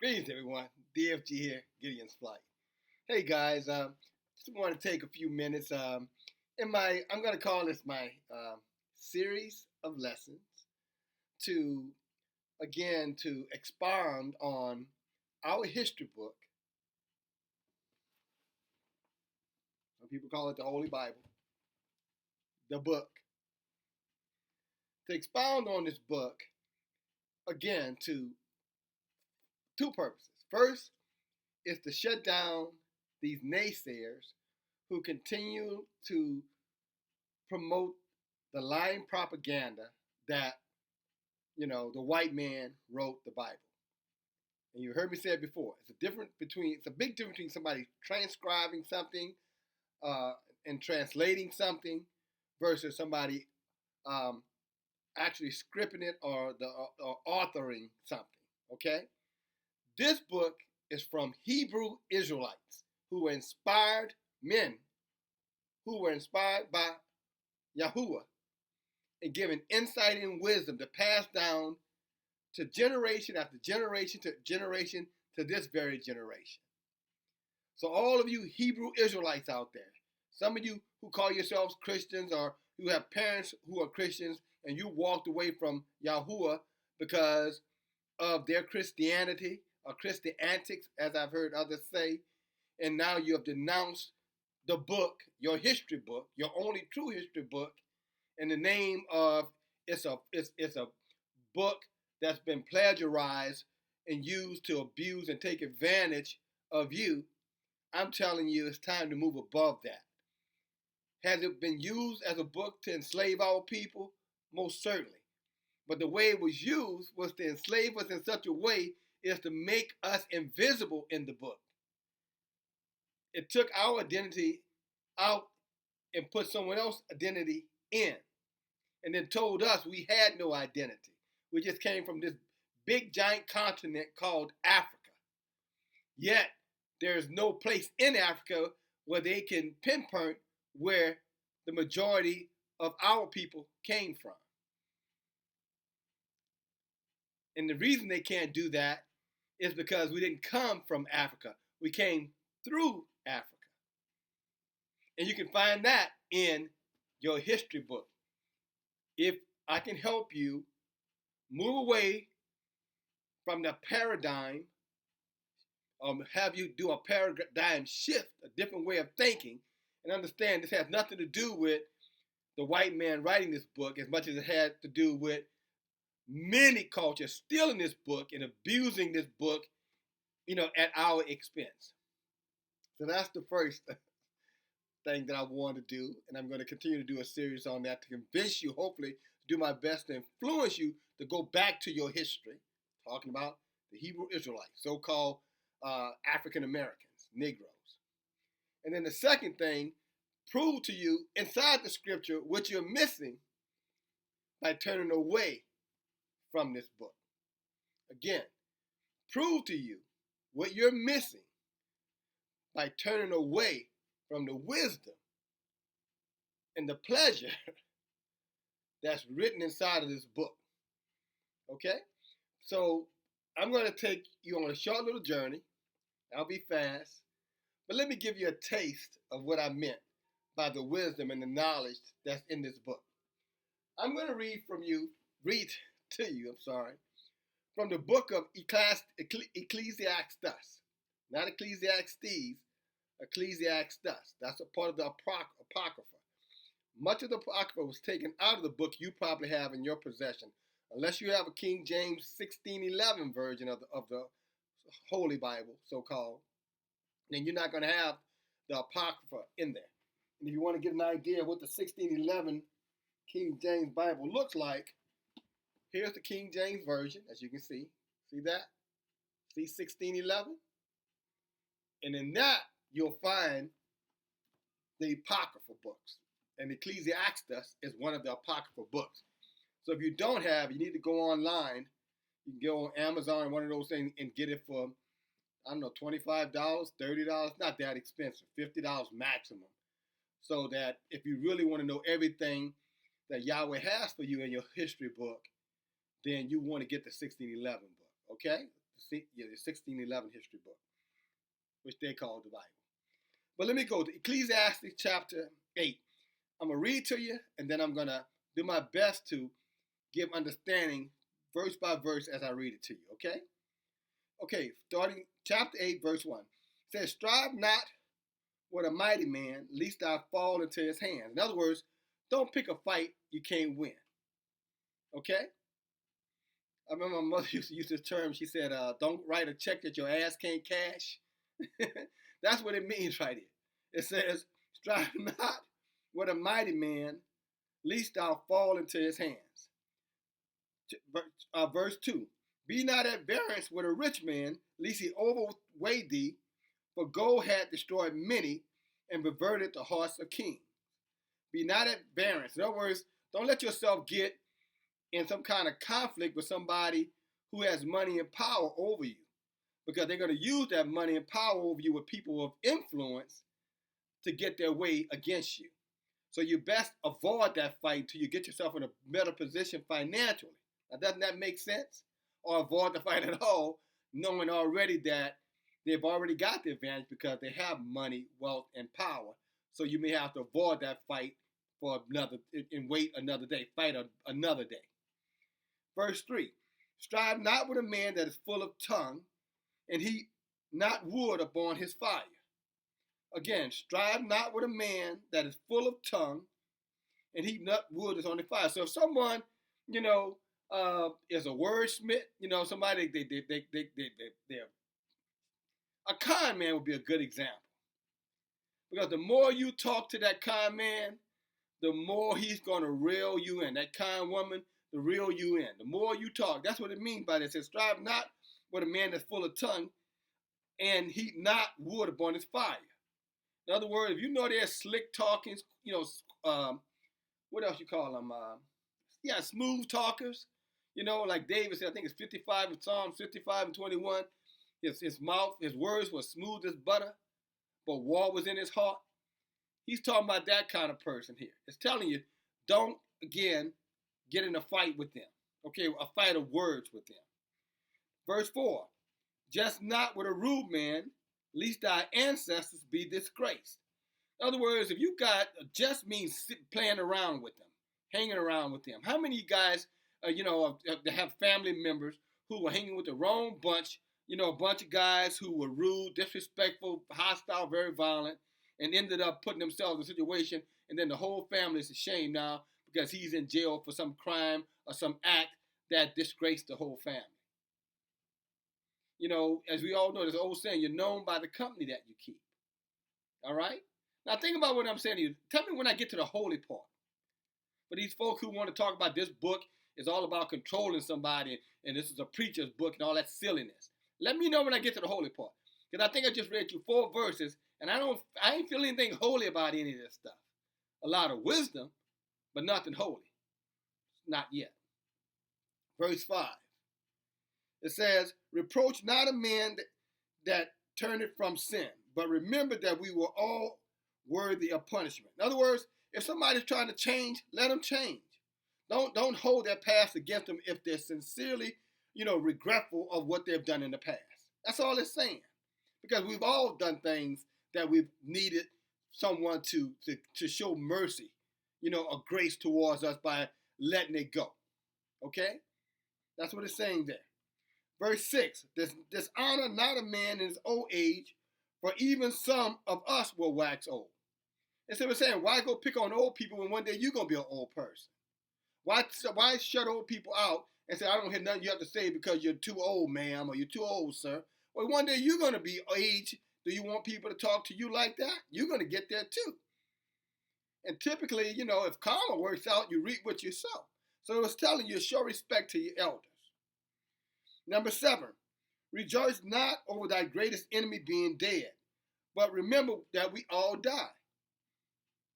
Greetings, everyone. DFG here, Gideon's Flight. Hey guys, just want to take a few minutes. I'm going to call this my series of lessons to to expound on our history book. Some people call it the Holy Bible, the book. To expound on this book again to two purposes. First is to shut down these naysayers who continue to promote the lying propaganda that, the white man wrote the Bible. And you heard me say it before. It's a big difference between somebody transcribing something and translating something versus somebody actually scripting it or authoring something. Okay? This book is from Hebrew Israelites who were inspired men who were inspired by Yahuwah and given insight and wisdom to pass down to generation after generation to generation to this very generation. So all of you Hebrew Israelites out there, some of you who call yourselves Christians or who have parents who are Christians and you walked away from Yahuwah because of their Christianity or Christian antics, as I've heard others say, and now you have denounced the book, your history book, your only true history book, in the name of it's a book that's been plagiarized and used to abuse and take advantage of you. I'm telling you, it's time to move above that. Has it been used as a book to enslave our people? Most certainly. But the way it was used was to enslave us in such a way is to make us invisible in the book. It took our identity out and put someone else's identity in, and then told us we had no identity. We just came from this big giant continent called Africa. Yet there is no place in Africa where they can pinpoint where the majority of our people came from. And the reason they can't do that is because we didn't come from Africa. We came through Africa. And you can find that in your history book. If I can help you move away from the paradigm, have you do a paradigm shift, a different way of thinking, and understand this has nothing to do with the white man writing this book as much as it had to do with many cultures stealing this book and abusing this book, at our expense. So that's the first thing that I want to do, and I'm going to continue to do a series on that to convince you, hopefully, to do my best to influence you to go back to your history, talking about the Hebrew Israelites, so-called African Americans, Negroes. And then the second thing, prove to you inside the scripture what you're missing by turning away from this book. Again, prove to you what you're missing by turning away from the wisdom and the pleasure that's written inside of this book. Okay? So I'm going to take you on a short little journey. I'll be fast. But let me give you a taste of what I meant by the wisdom and the knowledge that's in this book. I'm going to read to you, from the book of Ecclesiastes, not Ecclesiastes, Ecclesiastes. That's a part of the Apocrypha. Much of the Apocrypha was taken out of the book you probably have in your possession, unless you have a King James 1611 version of the Holy Bible, so-called. Then you're not going to have the Apocrypha in there. And if you want to get an idea of what the 1611 King James Bible looks like, here's the King James Version, as you can see. See that? See 1611? And in that, you'll find the Apocrypha books. And Ecclesiastes is one of the Apocrypha books. So if you don't have, you need to go online. You can go on Amazon, one of those things, and get it for, $25, $30. Not that expensive, $50 maximum. So that if you really want to know everything that Yahweh has for you in your history book, then you want to get the 1611 book, okay? the 1611 history book, which they call the Bible. But let me go to Ecclesiastes chapter 8. I'm going to read to you, and then I'm going to do my best to give understanding verse by verse as I read it to you, okay? Okay, starting chapter 8, verse 1. It says, strive not with a mighty man, lest thou fall into his hands. In other words, don't pick a fight you can't win, okay? I remember my mother used to use this term. She said, don't write a check that your ass can't cash. That's what it means right here. It says, strive not with a mighty man, lest thou fall into his hands. Verse 2. Be not at variance with a rich man, lest he overweigh thee, for gold hath destroyed many, and perverted the hearts of kings. Be not at variance. In other words, don't let yourself get in some kind of conflict with somebody who has money and power over you, because they're going to use that money and power over you with people of influence to get their way against you. So you best avoid that fight until you get yourself in a better position financially. Now, doesn't that make sense? Or avoid the fight at all, knowing already that they've already got the advantage because they have money, wealth, and power. So you may have to avoid that fight for another and wait another day, fight another day. Verse 3. Strive not with a man that is full of tongue, and heap not wood upon his fire. Again, strive not with a man that is full of tongue, and heap not wood is on the fire. So if someone, is a wordsmith, somebody they're a con man would be a good example. Because the more you talk to that con man, the more he's going to reel you in. That con woman, to reel you in. The more you talk, that's what it means by that. It says, strive not with a man that's full of tongue, and heap not wood upon his fire. In other words, if you know they're slick talking, what else you call them? Smooth talkers. Like David said, I think it's 55 in Psalms 55 and 21. His mouth, his words were smooth as butter, but war was in his heart. He's talking about that kind of person here. It's telling you, don't, again, get in a fight with them. Okay, a fight of words with them. Verse 4, just not with a rude man, lest thy ancestors be disgraced. In other words, if you got, just means playing around with them, hanging around with them. How many of you guys, have family members who were hanging with the wrong bunch, a bunch of guys who were rude, disrespectful, hostile, very violent, and ended up putting themselves in a situation, and then the whole family is ashamed now because he's in jail for some crime or some act that disgraced the whole family. As we all know, there's an old saying, you're known by the company that you keep. All right? Now think about what I'm saying to you. Tell me when I get to the holy part. For these folk who want to talk about this book is all about controlling somebody, and this is a preacher's book and all that silliness. Let me know when I get to the holy part. Because I think I just read you 4 verses, and I ain't feeling anything holy about any of this stuff. A lot of wisdom, but nothing holy. Not yet. Verse 5. It says, reproach not a man that turneth from sin, but remember that we were all worthy of punishment. In other words, if somebody's trying to change, let them change. Don't hold their past against them if they're sincerely, regretful of what they've done in the past. That's all it's saying. Because we've all done things that we've needed someone to show mercy, or grace towards us by letting it go. Okay? That's what it's saying there. Verse 6, dishonor not a man in his old age, for even some of us will wax old. And so we're saying, why go pick on old people when one day you're going to be an old person? Why shut old people out and say, I don't hear nothing you have to say because you're too old, ma'am, or you're too old, sir? Well, one day you're going to be age. Do you want people to talk to you like that? You're going to get there too. And typically, if karma works out, you reap what you sow. So it's telling you, show respect to your elders. Number 7, rejoice not over thy greatest enemy being dead, but remember that we all die.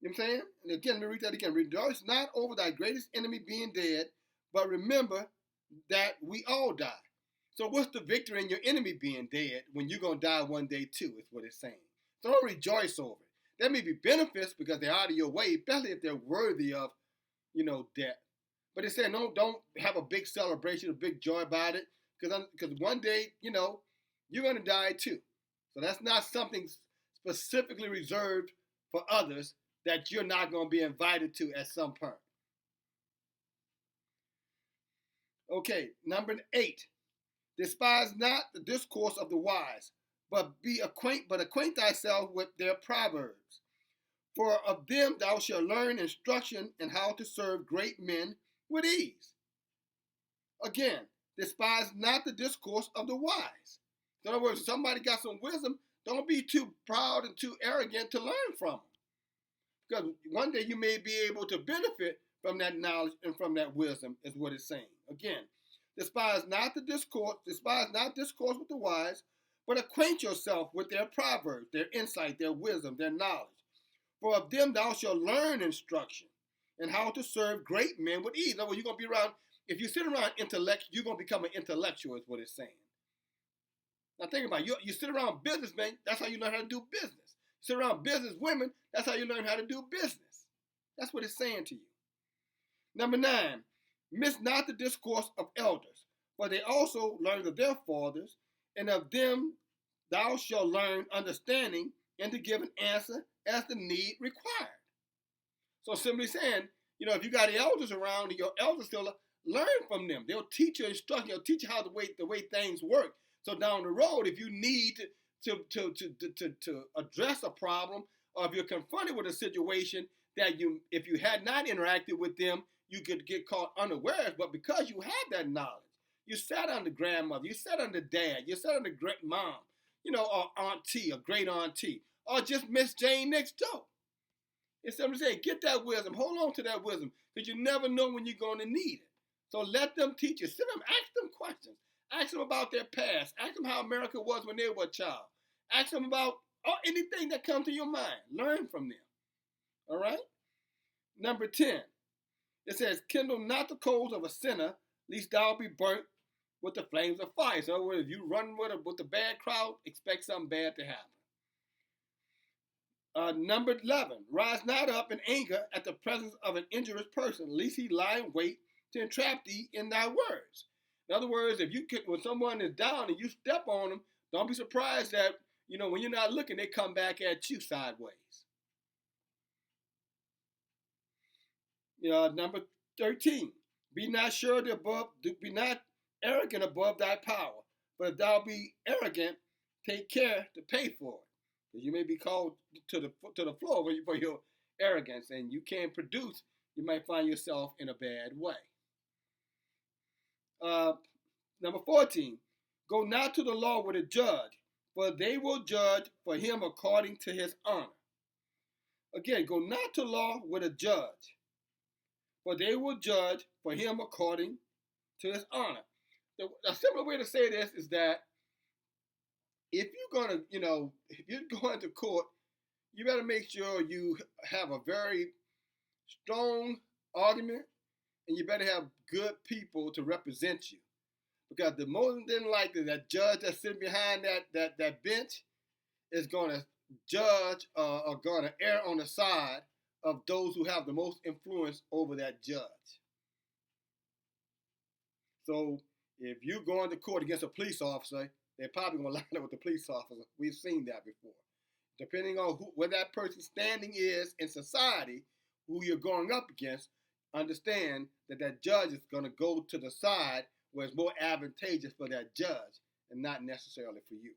You know what I'm saying? And again, let me read that again. Rejoice not over thy greatest enemy being dead, but remember that we all die. So what's the victory in your enemy being dead when you're going to die one day too, is what it's saying. So don't rejoice over it. There may be benefits because they're out of your way, especially if they're worthy of, death. But it's saying don't have a big celebration, a big joy about it. Because one day, you're going to die too. So that's not something specifically reserved for others that you're not going to be invited to at some point. Okay, number 8. Despise not the discourse of the wise, but acquaint thyself with their proverbs. For of them thou shalt learn instruction in how to serve great men with ease. Again, despise not the discourse of the wise. In other words, if somebody got some wisdom, don't be too proud and too arrogant to learn from them. Because one day you may be able to benefit from that knowledge and from that wisdom, is what it's saying. Again, despise not discourse with the wise, but acquaint yourself with their proverbs, their insight, their wisdom, their knowledge. For of them thou shalt learn instruction and how to serve great men with ease. In other words, you're going to be around, if you sit around intellect, you're going to become an intellectual, is what it's saying. Now think about it. You sit around businessmen, that's how you learn how to do business. You sit around business women, that's how you learn how to do business. That's what it's saying to you. Number 9, miss not the discourse of elders, for they also learned of their fathers, and of them thou shalt learn understanding and to give an answer as the need required. So simply saying, if you got the elders around, your elders still learn from them. They'll teach you instruction. They'll teach you how the way things work. So down the road, if you need to address a problem, or if you're confronted with a situation that if you had not interacted with them, you could get caught unawares. But because you have that knowledge, you sat under grandmother, you sat under dad, you sat under great mom, or auntie, or great auntie, or just Miss Jane next door. It's something to say, get that wisdom, hold on to that wisdom, because you never know when you're going to need it. So let them teach you. Sit them, ask them questions. Ask them about their past. Ask them how America was when they were a child. Ask them about anything that comes to your mind. Learn from them. All right? Number 10. It says, kindle not the coals of a sinner, lest thou be burnt with the flames of fire. So in other words, if you run with a bad crowd, expect something bad to happen. Number 11. Rise not up in anger at the presence of an injurious person, lest he lie in wait to entrap thee in thy words. In other words, when someone is down and you step on them, don't be surprised that, when you're not looking, they come back at you sideways. Number 13. Be not arrogant above thy power, but if thou be arrogant, take care to pay for it. Because you may be called to the floor for your arrogance, and you can't produce, you might find yourself in a bad way. Number 14, go not to the law with a judge, for they will judge for him according to his honor. Again, go not to law with a judge, for they will judge for him according to his honor. A simpler way to say this is that if you're going to court, you better make sure you have a very strong argument, and you better have good people to represent you. Because the more than likely that judge that's sitting behind that bench is going to judge or going to err on the side of those who have the most influence over that judge. So if you're going to court against a police officer, they're probably going to line up with the police officer. We've seen that before. Depending on where that person's standing is in society, who you're going up against, understand that judge is going to go to the side where it's more advantageous for that judge and not necessarily for you.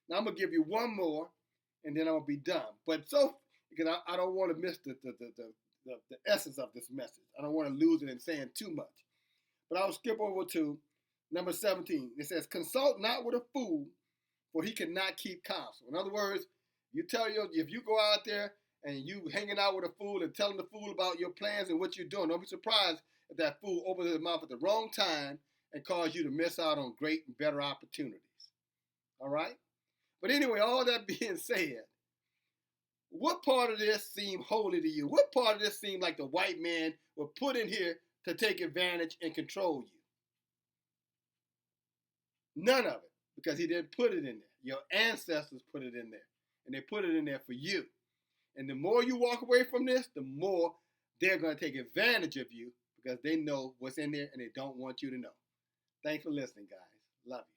Now I'm going to give you one more, and then I'll be done. But because I don't want to miss the essence of this message. I don't want to lose it in saying too much. But I'll skip over to number 17. It says, consult not with a fool, for he cannot keep counsel. In other words, if you go out there and you hanging out with a fool and telling the fool about your plans and what you're doing, don't be surprised if that fool opens his mouth at the wrong time and cause you to miss out on great and better opportunities. All right? But anyway, all that being said, what part of this seemed holy to you? What part of this seemed like the white man was put in here to take advantage and control you? None of it, because he didn't put it in there. Your ancestors put it in there, and they put it in there for you. And the more you walk away from this, the more they're going to take advantage of you because they know what's in there and they don't want you to know. Thanks for listening, guys. Love you.